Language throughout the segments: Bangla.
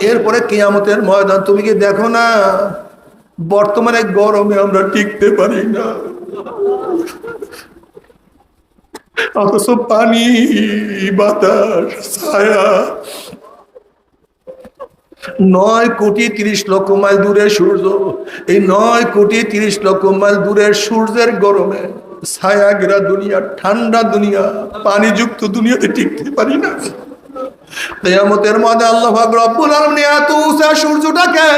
এরপরে কিয়ামতের ময়দান। তুমি কি দেখো না বর্তমানে গরমে আমরা টিকতে পারি না, অথচ পানি, বাতাস, ছায়া, 9,30,00,000 মাইল দূরে সূর্য, এই 9,30,00,000 মাইল দূরের সূর্যের গরমে ছায়া ঘেরা দুনিয়া, ঠান্ডা দুনিয়া, পানিযুক্ত দুনিয়াতে টিকতে পারি না। কিয়ামতের মধ্যে আল্লাহ পাক রব্বুল আলামিন এত উঁচা সূর্যটাকে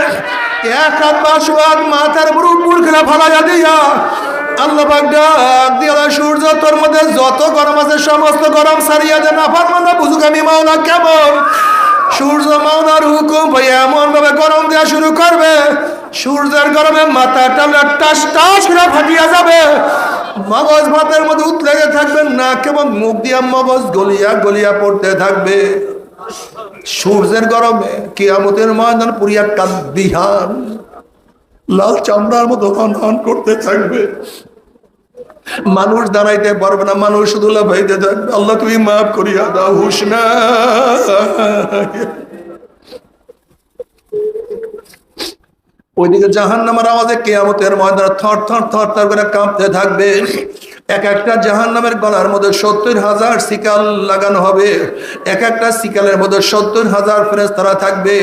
এক হাত বা সোয়াদ মাথার উপর করে ফালাইয়া দিয়া আল্লাহ পাক ডাক দিয়া, সূর্য তোর মধ্যে যত গরম আছে সমস্ত গরম সারিয়া দে, নাফরমান বুঝুক আমি মাওলা কেমন। সূর্য মাওলার হুকুম ভাই এমন ভাবে গরম দেওয়া শুরু করবে, সূর্যের গরমে মাথা টানা টাস টাস করে ফাটিয়া যাবে, মগজ ভাতের মধ্যে উতলেগে থাকবে না, কেবল মুখ দিয়া মগজ গলিয়া গলিয়া পড়তে থাকবে সূর্যের গরমে। কিয়ামতের ময়দান পুরিয়া কাদ্দিহান, লাল চামড়ার মতো হন হন করতে থাকবে, মানুষ দাঁড়াইতে পারবে না, মানুষ শুধু লাফাইতে থাকবে, আল্লাহ তুমি মাফ করিয়া দাও। হুশ নাই। ওইদিকে জাহান্নামের আওয়াজে কিয়ামতের ময়দান থর থর থর থর করে কাঁপতে থাকবে। এক একটা জাহান্নামের গলার মধ্যে 70,000 শিকাল লাগানো হবে, এক একটা শিকালের মধ্যে 70,000 ফেরেশতারা থাকবে।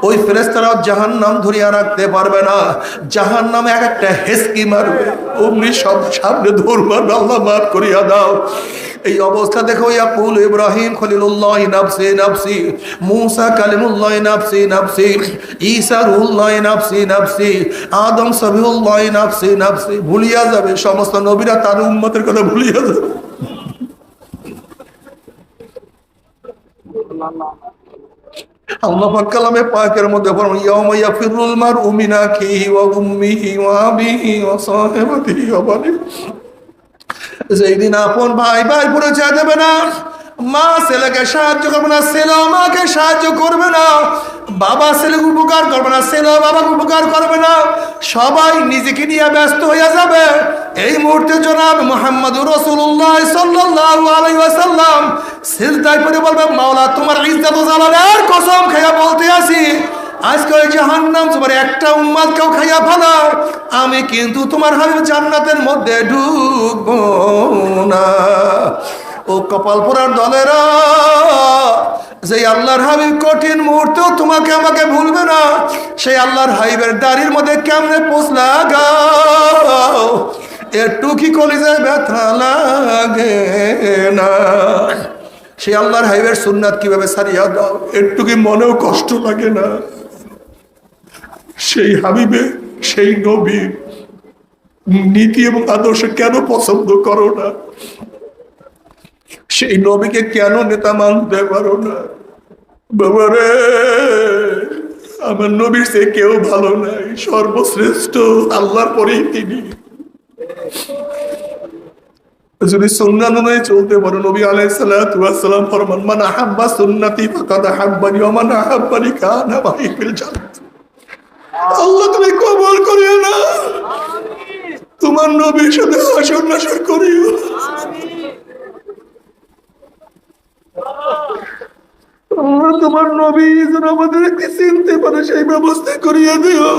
ওই ফেরেশতারাও জাহান্নাম ধরিয়া রাখতে পারবে না, জাহান্নাম এক একটা হেসকি মারবে, অমনি সব সামনে ধরবে, আল্লাহ মাফ করিয়া দাও। এই অবস্থা দেখো, ইয়াকুল ইব্রাহিম খলিলুল্লাহ নাফসি নাফসি, মুসা কালিমুল্লাহ নাফসি নাফসি, ঈসা রুহুল্লাহ নাফসি নাফসি, আদম সবিহুল্লাহ নাফসি নাফসি। ভুলিয়া যাবে সমস্ত নবীরা, তার উম্মতের কথা ভুলিয়া যাবে। আল্লাহ পাক কালামে পাকের মধ্যে ফরমান, ইয়াউমা ইয়াফিরুল মারউ মিন আখিহি ওয়া উম্মিহি ওয়া আবিহি ওয়া সাহিবাতিহি ওয়া বানিহি। যেই দিন আপন ভাই ভাই পরিচয় দেবে না, মা ছেলেকে সাহায্য করবে না, ছেলে মাকে সাহায্য করবে না, বাবা ছেলেকে উপকার করবে না, ছেলে বাবাকে উপকার করবে না, সবাই নিজেকে নিয়ে ব্যস্ত হয়ে যাবে। এই মুহূর্তে জনাব মুহাম্মদুর রাসূলুল্লাহ সাল্লাল্লাহু আলাইহি ওয়াসাল্লাম সিজদায় পড়ে বলবে, মাওলা তোমার ইজ্জত ও জালালের কসম খেয়ে বলতে আছি, আজকে ওই জাহান্নাম তোমার একটা উম্মতকেও খাইয়া ফেলো, আমি কিন্তু তোমার হাবিব জান্নাতের মধ্যে ঢুকবো না। ও কপাল পোড়ার দলেরা, যে আল্লাহর হাবিব কঠিন মুহূর্তেও তোমাকে আমাকে ভুলবে না, সেই আল্লাহর হাবিবের দাড়ির মধ্যে কেমনে পোষ লাগাও, একটু কি কলিজায় ব্যথা লাগে না? সেই আল্লাহর হাবিবের সুন্নাত কিভাবে ছাড়িয়া দাও, একটু কি মনেও কষ্ট লাগে না? সেই হাবিবে, সেই নবীর নীতি এবং আদর্শ কেন পছন্দ করো না? সেই নবীকে কেন নেতা মানতে পারো না? বাবারে, আমার নবীর চেয়ে কেউ ভালো নাই, সর্বশ্রেষ্ঠ আল্লাহর পরেই তিনি। যদি সুন্নাত অনুযায়ী চলতে পারো, নবী আলাইহিস সালাতু ওয়াস সালাম ফরমান, মান আহাব্বা সুন্নতি ফাকাদ আহাব্বানি ওয়া মান আহাব্বানি কানা মাই ফিল জান্নাত। আল্লাহ তুমি কবুল করিও না, তোমার নবীর সাথে হাসর নাসর করিও। তোমার নবী যেন আমাদেরকে চিনতে পারে সেই ব্যবস্থা করিয়া দিও।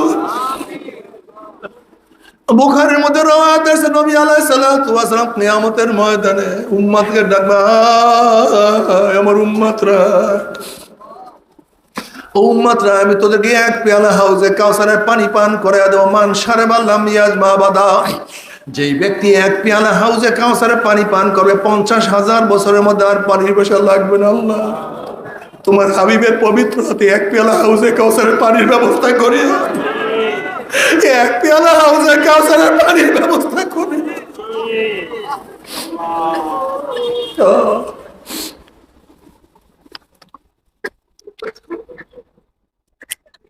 বুখারীর মধ্যে রওয়ায়াত আছে, নবী আলাইহিস সালাতু ওয়াস সালাম কিয়ামতের ময়দানে উম্মতকে ডাকবে, আমার উম্মতরা, ও উম্মতরা, আমি তোদেরকে এক পেয়ালা হাউজে কাউসারের পানি পান করে দেব। মান শারিবা লাম ইয়াজমা বাদা, যেই ব্যক্তি এক পেয়ালা হাউজে কাউসারের পানি পান করবে, 50,000 বছরের মধ্যে আর পানির পেশা লাগবে না। আল্লাহ তোমার হাবিবের পবিত্র হাতে এক পেয়ালা হাউজে কাউসারের পানির ব্যবস্থা করে, এক পেয়ালা হাউজে কাউসারের পানির ব্যবস্থা করে।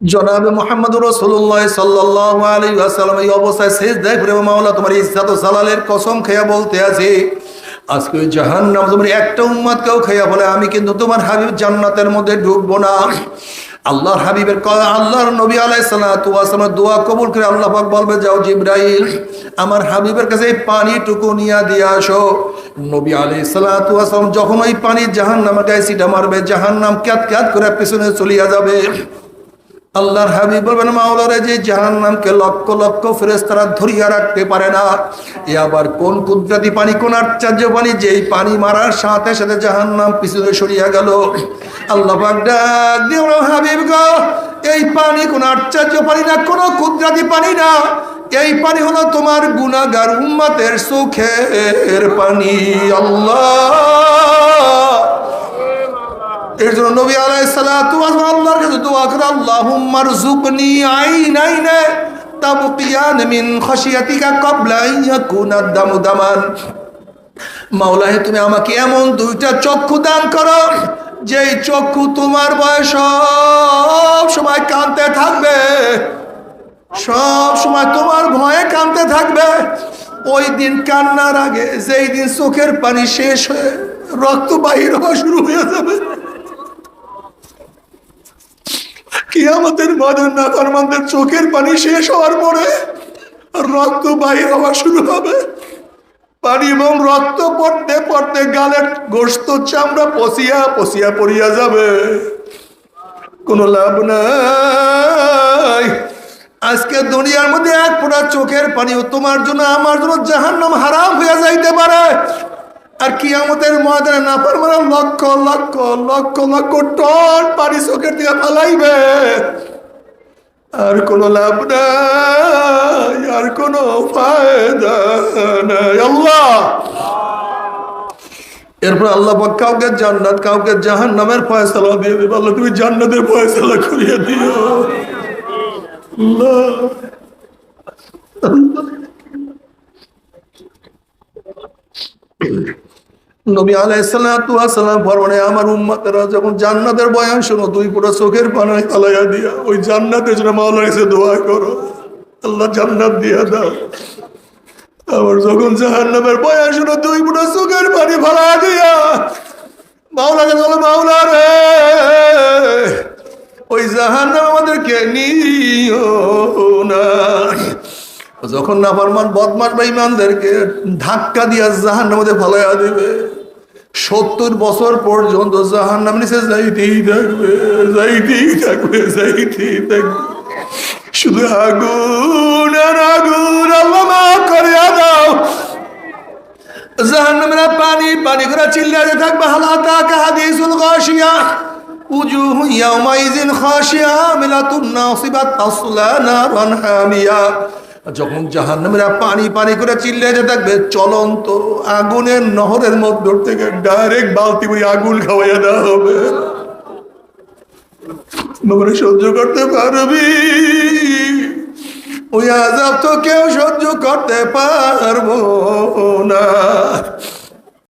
জনাবে মুহাম্মদুর রাসূলুল্লাহ সাল্লাল্লাহু আলাইহি ওয়াসাল্লাম এই অবস্থায় সিজদায় পড়ে, মাওলা তোমার ইজ্জত ও জালালের কসম খেয়ে বলতে আছি, আজকে জাহান্নাম তোমার একটা উম্মতকেও খেয়ে বলে, আমি কিন্তু তোমার হাবিব জান্নাতের মধ্যে ঢুকবো না। আল্লাহর হাবিবের আল্লাহর নবী আলাইহিস সালাতু ওয়াস সালাম দোয়া কবুল করে আল্লাহ পাক বলবে, যাও জিবরাইল, আমার হাবিবের কাছে এই পানিটুকু নিয়ে দিয়ে আসো। নবী আলাইহিস সালাতু ওয়াস সালাম যখন ওই পানি জাহান্নামের গায়ে ছিটা মারবে, জাহান্নাম ক্যাত ক্যাত করে পিছনে চলিয়া যাবে। আল্লাহর হাবিব বলবেন মাওলারে যে জাহান্নামকে লক্ষ লক্ষ ফেরেশতারা ধরিয়া রাখতে পারে না, এ আবার কোন কুদরতি পানি, কোন আশ্চর্য পানি, যেই পানি মারার সাথে সাথে জাহান্নাম পিছনে সরিয়া গেল। আল্লাহ পাক ডাক দিয়ে বলল, হাবিব গো, এই পানি কোন আশ্চর্য পানি না, কোন কুদরতি পানি না, এই পানি হলো তোমার গুনাহগার উম্মতের চোখের পানি। আল্লাহ, এর জন্য নবী আলাইহিস সালাতু ওয়াস সালাম আল্লাহর কাছে দোয়া করে, আল্লাহুম্মা রযুকনি আইনাইনা তাবকিয়ান মিন খাশিয়াতিকা ক্বাবলা আন ইয়াকুনা দামু দামান। মাওলা হে, তুমি আমাকে এমন দুইটা চক্ষু দান করো, যেই চক্ষু তোমার ভয়ে সব সময় কাঁদতে থাকবে, সব সময় তোমার ভয়ে কাঁদতে থাকবে। ওই দিন কান্নার আগে যেই দিন চোখের পানি শেষ হয়ে রক্ত বাহির হওয়া শুরু হয়ে যাবে, কিয়ামতের ময়দানে নাফরমানদের চোখের পানি শেষ হওয়ার পরে রক্ত বাহির হওয়া শুরু হবে। পানি এবং রক্ত পড়তে পড়তে গালের গোশত চামড়া পচিয়া পচিয়া পড়িয়া যাবে, কোনো লাভ নাই। আজকে দুনিয়ার মধ্যে এক ফোঁটা চোখের পানিও তোমার জন্য আমার জন্য জাহান্নাম হারাম হয়ে যাইতে পারে। আর কিয়ামতের ময়দানে নাফরমানরা লক্ষ লক্ষ লক্ষ লক্ষ টন পানি চোখের দিকে ফালাইবে, আর কোনো লাভ নাই, আর কোনো ফায়দা নাই। আল্লাহ, এরপর আল্লাহ পাক কাউকে জান্নাত কাউকে জাহান্নামের ফয়সালা দিয়ে দেবে। আল্লাহ, তুমি জান্নাতের ফয়সালা করিয়ে দিও। আল্লাহ, নবী আলাইহিস সালাতু ওয়াস সালাম ফরমানে, আমার উম্মতেরা যখন জান্নাতের বয়ান শোনো, দুই ফোঁটা চোখের পানি ফালাইয়া দিয়া ওই জান্নাতের জন্য মাওলার কাছে দোয়া করো, আল্লাহ জান্নাত দিয়া দাও। আবার যখন জাহান্নামের বয়ান শোনো, দুই ফোঁটা চোখের পানি ফালাইয়া দিয়া মাওলাকে বলো, মাওলা রে, ওই জাহান্নাম আমাদেরকে নিও না। যখন নাফরমান বদমাশ বেঈমানদেরকে ধাক্কা দিয়া জাহান্নামের মধ্যে ফালাইয়া দিবে, 70 বছর পর্যন্ত জাহান্নাম নিচে যাইতেই থাকবে, যাইতেই থাকবে, যাইতেই থাকবে, শুধু আগুন আর আগুন। আল্লাহ মাফ করিয়া দাও। জাহান্নামের পানি পানি করে চিল্লাতে থাকবে, হালাতা কাহাদিসুল গাশিয়া উজুহু ইয়াউমাইযিন খাশিয়া মিলাতুন নাসিবাত তাসলা নারান হামিয়া। যখন জাহান্নামের পানি পানি করে চিল্লাতে থাকবে, চলন্ত আগুনের নহরের মধ্য থেকে ডাইরেক্ট বালতি করে আগুন খাওয়াইয়া দেওয়া হবে। তোমরা সহ্য করতে পারবি? ওই আযাব তো কেউ সহ্য করতে পারবো